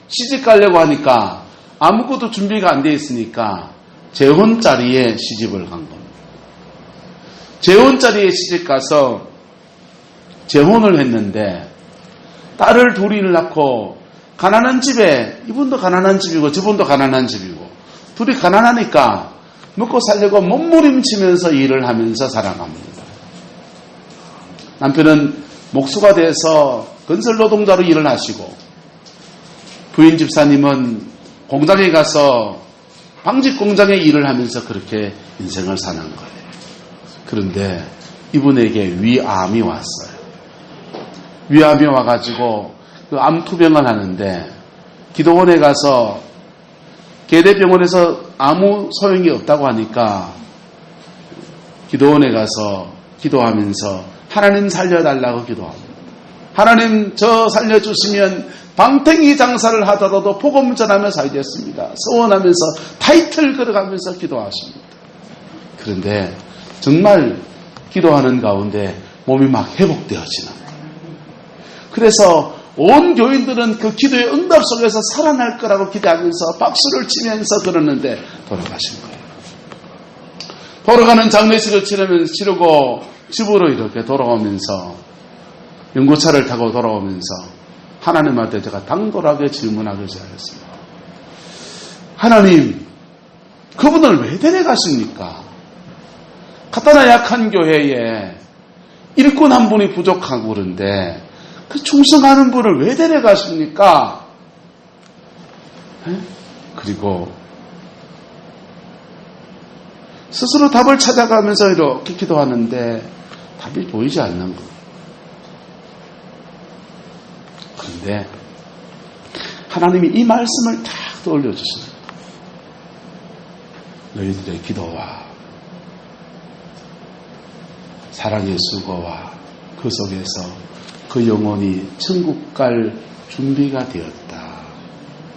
시집 가려고 하니까 아무것도 준비가 안 돼 있으니까 재혼 자리에 시집을 간 겁니다. 재혼 자리에 시집 가서 재혼을 했는데 딸을 둘이를 낳고, 가난한 집에, 이분도 가난한 집이고 저분도 가난한 집이고, 둘이 가난하니까 먹고 살려고 몸부림치면서 일을 하면서 살아갑니다. 남편은 목수가 돼서 건설 노동자로 일을 하시고, 부인 집사님은 공장에 가서 방직 공장에 일을 하면서 그렇게 인생을 사는 거예요. 그런데 이분에게 위암이 왔어요. 위암이 와가지고 그 암투병을 하는데, 기도원에 가서 계대병원에서 아무 소용이 없다고 하니까 기도원에 가서 기도하면서 하나님 살려달라고 기도합니다. 하나님 저 살려주시면 방탱이 장사를 하더라도 복음 전하며 살겠습니다. 소원하면서 타이틀 걸어가면서 기도하십니다. 그런데 정말 기도하는 가운데 몸이 막 회복되어지는 거예요. 그래서 온 교인들은 그 기도의 응답 속에서 살아날 거라고 기대하면서 박수를 치면서 그러는데 돌아가신 거예요. 돌아가는 장례식을 치르고 집으로 이렇게 돌아오면서 연구차를 타고 돌아오면서 하나님한테 제가 당돌하게 질문하기 시작했습니다. 하나님, 그분을 왜 데려가십니까? 가타나 약한 교회에 일꾼 한 분이 부족하고 그런데 그 충성하는 분을 왜 데려가십니까? 그리고 스스로 답을 찾아가면서 이렇게 기도하는데 답이 보이지 않는 거. 그런데 하나님이 이 말씀을 딱 떠올려주십니다. 너희들의 기도와 사랑의 수고와 그 속에서 그 영혼이 천국 갈 준비가 되었다.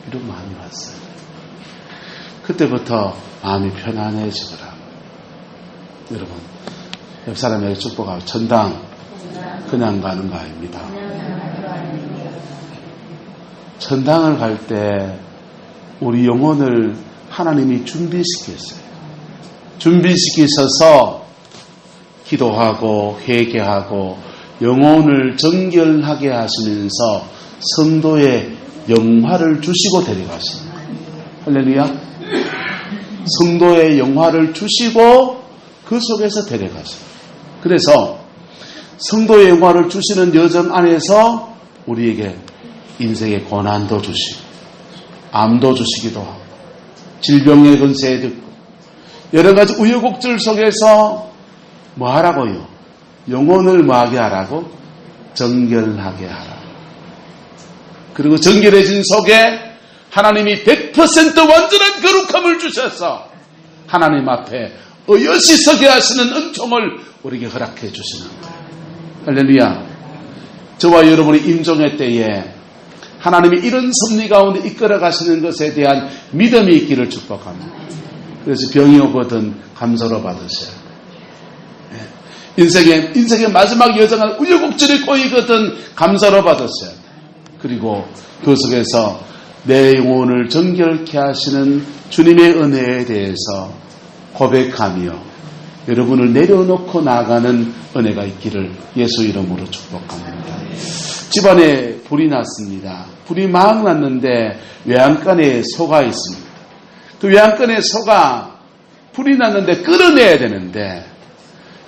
이런 마음이 왔어요. 그때부터 마음이 편안해지더라. 여러분, 옆 사람에게 축복하고 전당 그냥 가는 거 아닙니다. 전당을 갈 때 우리 영혼을 하나님이 준비시켰어요. 준비시키셔서 기도하고 회개하고 영혼을 정결하게 하시면서 성도의 영화를 주시고 데려가십니다. 할렐루야. 성도의 영화를 주시고 그 속에서 데려가십니다. 그래서 성도의 영화를 주시는 여정 안에서 우리에게 인생의 고난도 주시고 암도 주시기도 하고 질병의 근세에 듣고 여러 가지 우여곡절 속에서 뭐 하라고요? 영혼을 뭐하게 하라고? 정결하게 하라. 그리고 정결해진 속에 하나님이 100% 완전한 거룩함을 주셔서 하나님 앞에 어여시 서게 하시는 은총을 우리에게 허락해 주시는 거예요. 할렐루야. 저와 여러분이 임종의 때에 하나님이 이런 섭리 가운데 이끌어 가시는 것에 대한 믿음이 있기를 축복합니다. 그래서 병이 오거든 감사로 받으셔야 돼요. 인생의 마지막 여정은 우여곡절이 꼬이거든 감사로 받으셔야 돼요. 그리고 그 속에서 내 영혼을 정결케 하시는 주님의 은혜에 대해서 고백하며 여러분을 내려놓고 나아가는 은혜가 있기를 예수 이름으로 축복합니다. 집안에 불이 났습니다. 불이 막 났는데 외양간에 소가 있습니다. 그 외양간에 소가 불이 났는데 끌어내야 되는데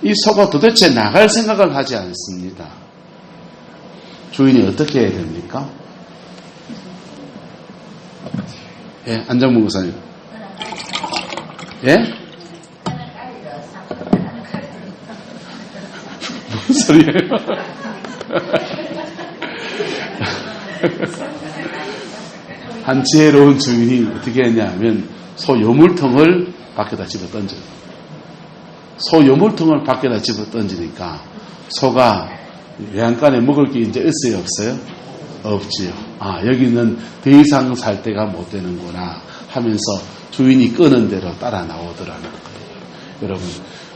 이 소가 도대체 나갈 생각을 하지 않습니다. 주인이 어떻게 해야 됩니까? 예, 안정문 목사님. 예? 무슨 소리예요? 한 지혜로운 주인이 어떻게 했냐면 소 요물통을 밖에다 집어 던져요. 소 요물통을 밖에다 집어 던지니까 소가 외양간에 먹을 게 이제 있어요, 없어요? 없지요. 아, 여기는 더 이상 살 데가 못 되는구나 하면서 주인이 끄는 대로 따라 나오더라는 거예요. 여러분,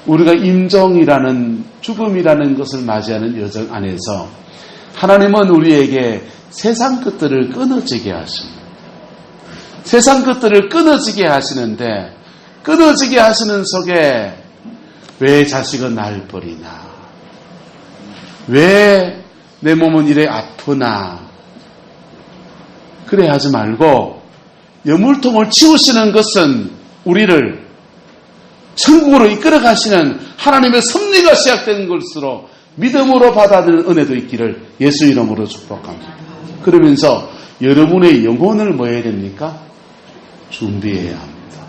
우리가 임종이라는 죽음이라는 것을 맞이하는 여정 안에서 하나님은 우리에게 세상 것들을 끊어지게 하십니다. 세상 것들을 끊어지게 하시는데 끊어지게 하시는 속에 왜 자식은 날 버리나? 왜 내 몸은 이래 아프나? 그래 하지 말고 여물통을 치우시는 것은 우리를 천국으로 이끌어 가시는 하나님의 섭리가 시작되는 것으로 믿음으로 받아들이는 은혜도 있기를 예수 이름으로 축복합니다. 그러면서 여러분의 영혼을 뭐 해야 됩니까? 준비해야 합니다.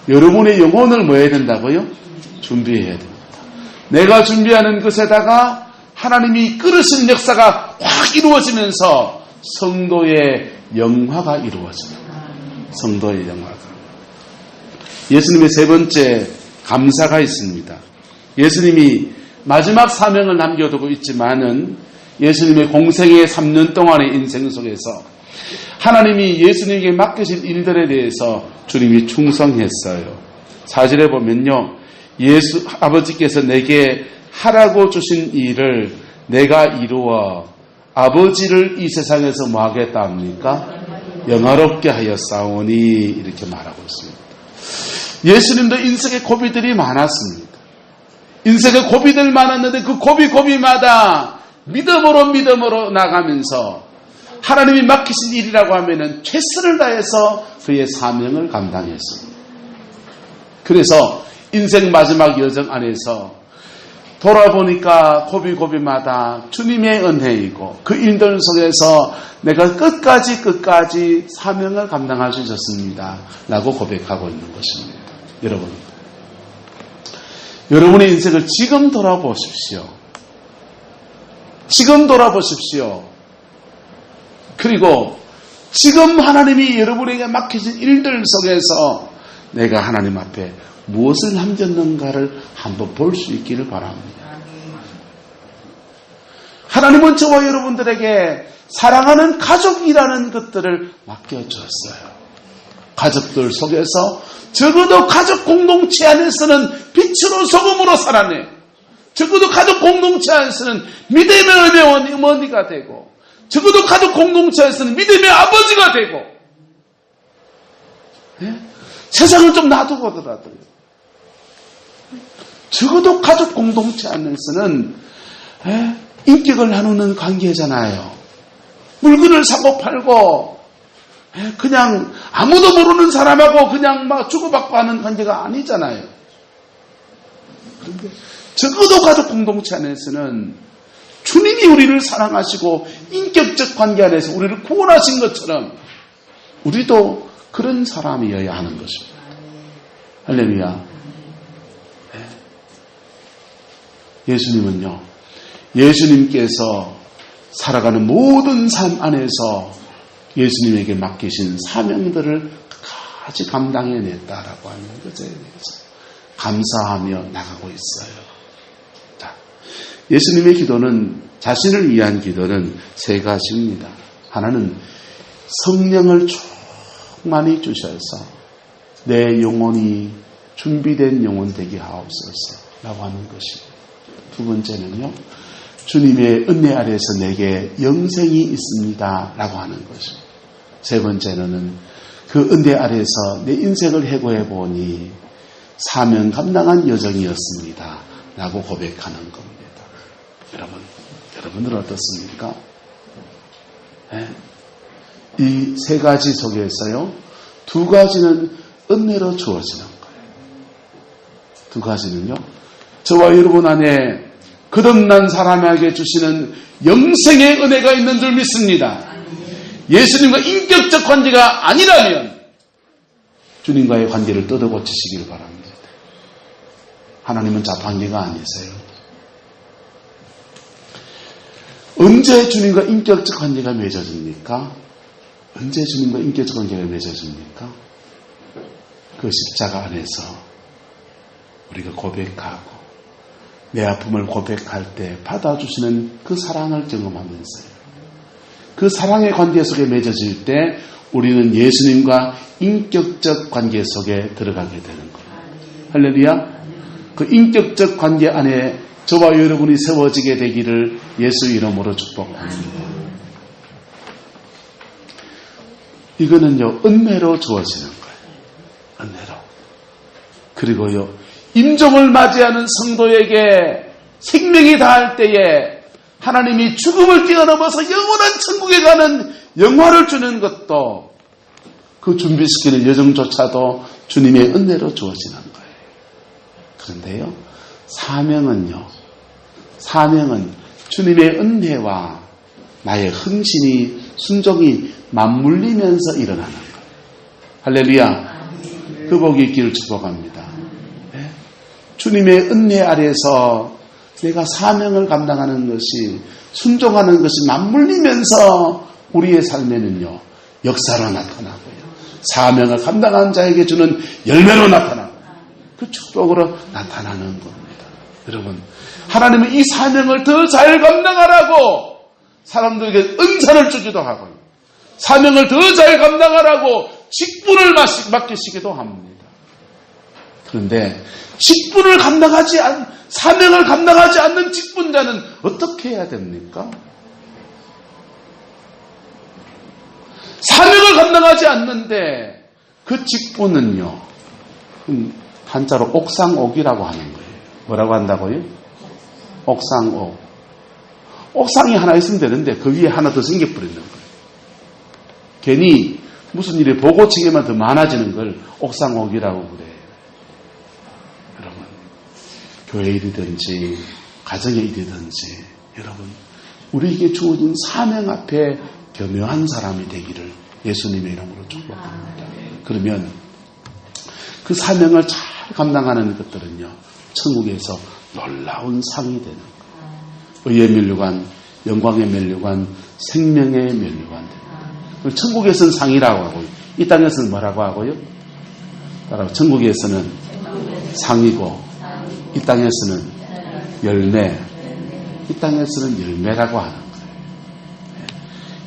여러분의 영혼을 뭐 해야 된다고요? 준비해야 됩니다. 내가 준비하는 것에다가 하나님이 이끌으시는 역사가 확 이루어지면서 성도의 영화가 이루어집니다. 성도의 영화가. 예수님의 세 번째 감사가 있습니다. 예수님이 마지막 사명을 남겨두고 있지만은 예수님의 공생의 3년 동안의 인생 속에서 하나님이 예수님에게 맡기신 일들에 대해서 주님이 충성했어요. 4절에 보면요. 아버지께서 내게 하라고 주신 일을 내가 이루어 아버지를 이 세상에서 뭐 하겠다 합니까? 영화롭게 하였사오니 이렇게 말하고 있습니다. 예수님도 인생에 고비들이 많았습니다. 인생에 고비들 많았는데 그 고비마다 믿음으로 나가면서 하나님이 맡기신 일이라고 하면은 최선을 다해서 그의 사명을 감당했습니다. 그래서 인생 마지막 여정 안에서 돌아보니까 고비마다 주님의 은혜이고 그 일들 속에서 내가 끝까지 사명을 감당할 수 있었습니다. 라고 고백하고 있는 것입니다. 여러분의 인생을 지금 돌아보십시오. 그리고 지금 하나님이 여러분에게 맡겨진 일들 속에서 내가 하나님 앞에 무엇을 남겼는가를 한번 볼 수 있기를 바랍니다. 하나님은 저와 여러분들에게 사랑하는 가족이라는 것들을 맡겨주었어요. 가족들 속에서 적어도 가족 공동체 안에서는 빛으로 소금으로 살아내. 적어도 가족 공동체 안에서는 믿음의 어머니가 되고, 적어도 가족 공동체 안에서는 믿음의 아버지가 되고, 네? 세상을 좀 놔두고더라도요. 적어도 가족 공동체 안에서는 인격을 나누는 관계잖아요. 물건을 사고 팔고 그냥 아무도 모르는 사람하고 그냥 막 주고받고 하는 관계가 아니잖아요. 그런데 적어도 가족 공동체 안에서는 주님이 우리를 사랑하시고 인격적 관계 안에서 우리를 구원하신 것처럼 우리도 그런 사람이어야 하는 것입니다. 할렐루야. 예수님은요, 예수님께서 살아가는 모든 삶 안에서 예수님에게 맡기신 사명들을 끝까지 감당해냈다라고 하는 것에 대해서 감사하며 나가고 있어요. 자, 예수님의 기도는, 자신을 위한 기도는 세 가지입니다. 하나는 성령을 충만히 주셔서 내 영혼이 준비된 영혼 되게 하옵소서라고 하는 것입니다. 두 번째는요, 주님의 은혜 아래에서 내게 영생이 있습니다 라고 하는 것입니다. 세 번째는 그 은혜 아래에서 내 인생을 해고해 보니 사명 감당한 여정이었습니다 라고 고백하는 겁니다. 여러분들 어떻습니까? 네? 이 세 가지 속에서요, 두 가지는 은혜로 주어지는 거예요. 두 가지는요, 저와 여러분 안에 거듭난 사람에게 주시는 영생의 은혜가 있는 줄 믿습니다. 예수님과 인격적 관계가 아니라면 주님과의 관계를 뜯어고치시길 바랍니다. 하나님은 자판기가 아니세요. 언제 주님과 인격적 관계가 맺어집니까? 언제 주님과 인격적 관계가 맺어집니까? 그 십자가 안에서 우리가 고백하고 내 아픔을 고백할 때 받아주시는 그 사랑을 경험하면서요, 그 사랑의 관계 속에 맺어질 때 우리는 예수님과 인격적 관계 속에 들어가게 되는 거예요. 할렐루야. 그 인격적 관계 안에 저와 여러분이 세워지게 되기를 예수 이름으로 축복합니다. 이거는요, 은혜로 주어지는 거예요. 은혜로. 그리고요, 임종을 맞이하는 성도에게 생명이 닿을 때에 하나님이 죽음을 뛰어넘어서 영원한 천국에 가는 영화를 주는 것도, 그 준비시키는 여정조차도 주님의 은혜로 주어지는 거예요. 그런데요, 사명은 주님의 은혜와 나의 흥신이, 순종이 맞물리면서 일어나는 거예요. 할렐루야. 그 복이 있기를 축복합니다. 네? 주님의 은혜 아래에서 내가 사명을 감당하는 것이, 순종하는 것이 맞물리면서 우리의 삶에는요, 역사로 나타나고요, 사명을 감당한 자에게 주는 열매로 나타나고, 그 축복으로 나타나는 겁니다. 여러분, 하나님은 이 사명을 더 잘 감당하라고 사람들에게 은사를 주기도 하고, 사명을 더 잘 감당하라고 직분을 맡기시기도 합니다. 그런데 사명을 감당하지 않는 직분자는 어떻게 해야 됩니까? 감당하지 않는데 그 직분은요, 한자로 옥상옥이라고 하는 거예요. 뭐라고 한다고요? 옥상옥. 옥상이 하나 있으면 되는데 그 위에 하나 더 생겨버리는 거예요. 괜히 무슨 일이 보고치기만 더 많아지는 걸 옥상옥이라고 그래요. 여러분, 교회 일이든지 가정의 일이든지 여러분, 우리에게 주어진 사명 앞에 겸허한 사람이 되기를 예수님의 이름으로 축복합니다. 그러면 그 사명을 잘 감당하는 것들은요, 천국에서 놀라운 상이 되는 거예요. 의의 면류관, 영광의 면류관, 생명의 면류관. 천국에서는 상이라고 하고요. 이 땅에서는 뭐라고 하고요? 천국에서는 상이고, 이 땅에서는 열매, 이 땅에서는 열매라고 하는 거예요.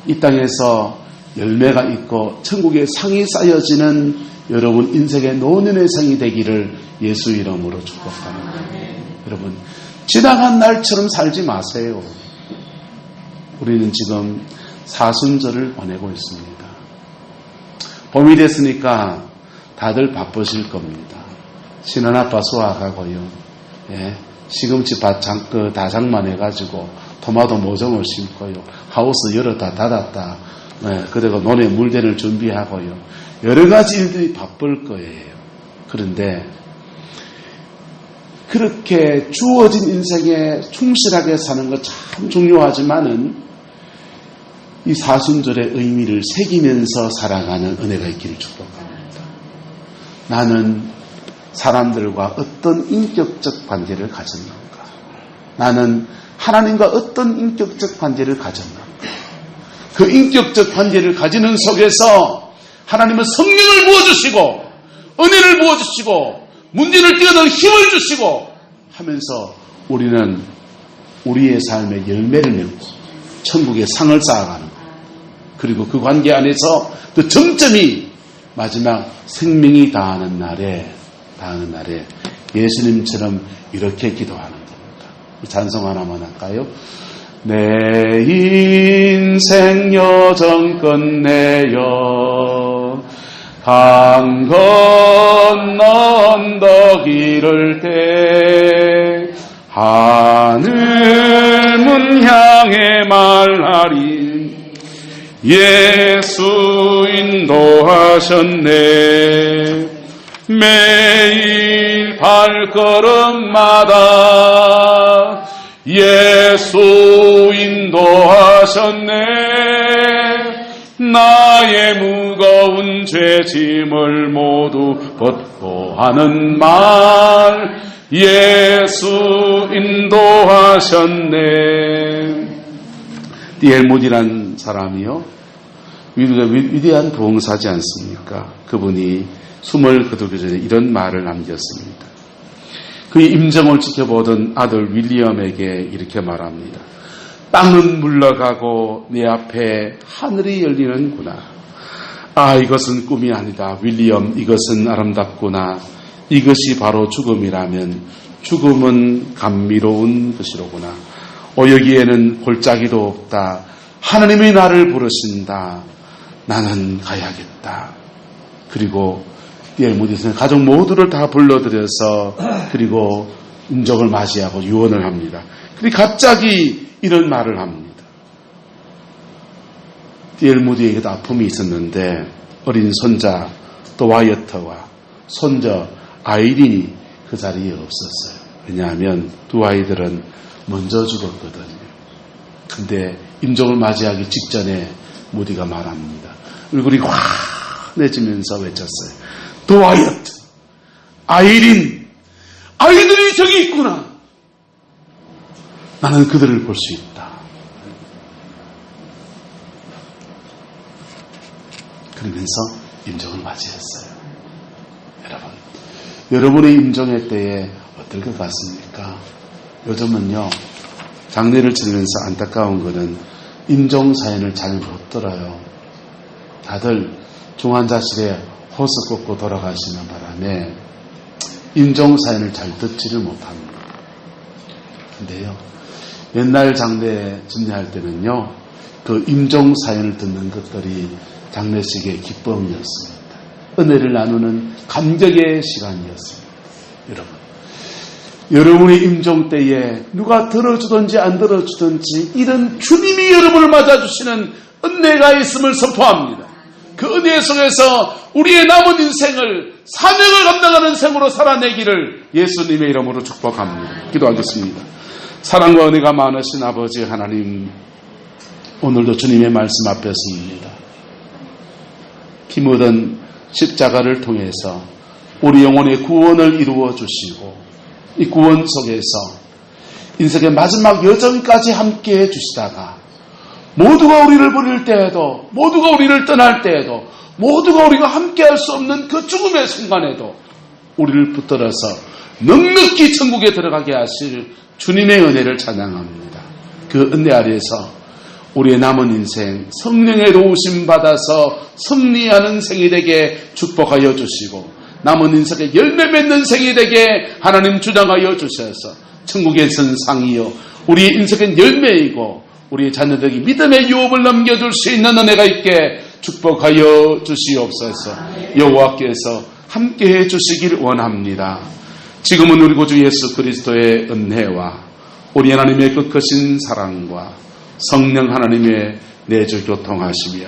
이 땅에서 열매가 있고 천국에 상이 쌓여지는 여러분 인생의 노년의 상이 되기를 예수 이름으로 축복합니다. 여러분, 지나간 날처럼 살지 마세요. 우리는 지금 사순절을 보내고 있습니다. 봄이 됐으니까 다들 바쁘실 겁니다. 신혼아빠 수확하고요. 예, 시금치 다 장만해가지고 토마토 모종을 심고요. 하우스 열어 다 닫았다. 네, 그리고 논에 물대를 준비하고요. 여러 가지 일들이 바쁠 거예요. 그런데 그렇게 주어진 인생에 충실하게 사는 것 참 중요하지만은 이 사순절의 의미를 새기면서 살아가는 은혜가 있기를 축복합니다. 나는 사람들과 어떤 인격적 관계를 가졌는가? 나는 하나님과 어떤 인격적 관계를 가졌는가? 그 인격적 관계를 가지는 속에서 하나님은 성령을 부어주시고 은혜를 부어주시고 문제를 뛰어넘는 힘을 주시고 하면서 우리는 우리의 삶의 열매를 맺고 천국의 상을 쌓아가는 거예요. 그리고 그 관계 안에서 그 정점이 마지막 생명이 다하는 날에 예수님처럼 이렇게 기도하는 겁니다. 찬송 하나만 할까요? 내 인생 여정 끝내어 강 건너 언덕 이를 때 하늘 문 향해 말하리 예수 인도하셨네. 매일 발걸음마다 예수 인도하셨네. 나의 무거운 죄짐을 모두 벗고 하는 말 예수 인도하셨네. D.L. 모디란 사람이요, 위대한 부흥사지 않습니까? 그분이 숨을 거두기 전에 이런 말을 남겼습니다. 그의 임종을 지켜보던 아들 윌리엄에게 이렇게 말합니다. 땅은 물러가고 내 앞에 하늘이 열리는구나. 아, 이것은 꿈이 아니다. 윌리엄, 이것은 아름답구나. 이것이 바로 죽음이라면 죽음은 감미로운 것이로구나. 여기에는 골짜기도 없다. 하나님이 나를 부르신다. 나는 가야겠다. 그리고 D.L. 모디는 가족 모두를 다 불러들여서 그리고 임종을 맞이하고 유언을 합니다. 그리고 갑자기 이런 말을 합니다. D.L. 모디에게도 아픔이 있었는데 어린 손자 도와이어트와 손자 아이린이 그 자리에 없었어요. 왜냐하면 두 아이들은 먼저 죽었거든요. 근데 임종을 맞이하기 직전에 모디가 말합니다. 얼굴이 환해지면서 외쳤어요. 도와이어트, 아이린, 아이들이 저기 있구나. 나는 그들을 볼 수 있다. 그러면서 임종을 맞이했어요. 여러분의 임종의 때에 어떨 것 같습니까? 요즘은요, 장례를 치르면서 안타까운 거는 임종 사연을 잘 못 들어요. 다들 중환자실에 호스 꽂고 돌아가시는 바람에 임종 사연을 잘 듣지를 못합니다. 근데요, 옛날 장례 집례할 때는요, 그 임종 사연을 듣는 것들이 장례식의 기쁨이었습니다. 은혜를 나누는 감격의 시간이었습니다. 여러분의 임종 때에 누가 들어주든지 안 들어주든지 이런 주님이 여러분을 맞아주시는 은혜가 있음을 선포합니다. 그 은혜 속에서 우리의 남은 인생을 사명을 감당하는 생으로 살아내기를 예수님의 이름으로 축복합니다. 기도하겠습니다. 사랑과 은혜가 많으신 아버지 하나님, 오늘도 주님의 말씀 앞에 섭니다. 피 묻은 십자가를 통해서 우리 영혼의 구원을 이루어 주시고 이 구원 속에서 인생의 마지막 여정까지 함께해 주시다가 모두가 우리를 버릴 때에도, 모두가 우리를 떠날 때에도, 모두가 우리가 함께할 수 없는 그 죽음의 순간에도 우리를 붙들어서 넉넉히 천국에 들어가게 하실 주님의 은혜를 찬양합니다. 그 은혜 아래에서 우리의 남은 인생 성령의 도우심 받아서 승리하는 생이 되게 축복하여 주시고 남은 인생의 열매 맺는 생이 되게 하나님 주장하여 주셔서 천국에선 상이요 우리의 인생은 열매이고 우리의 자녀들에게 믿음의 유업을 넘겨줄 수 있는 은혜가 있게 축복하여 주시옵소서. 여호와께서 함께해 주시길 원합니다. 지금은 우리 구주 예수 그리스도의 은혜와 우리 하나님의 그 크신 사랑과 성령 하나님의 내주 교통하시며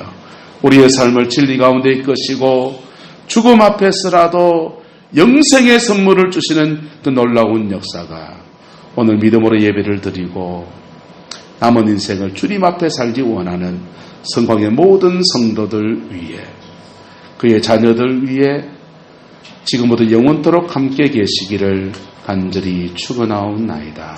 우리의 삶을 진리 가운데 이끄시고 죽음 앞에서라도 영생의 선물을 주시는 그 놀라운 역사가 오늘 믿음으로 예배를 드리고 남은 인생을 주님 앞에 살기 원하는 성광의 모든 성도들 위해 그의 자녀들 위해 지금부터 영원토록 함께 계시기를 간절히 축원하옵나이다.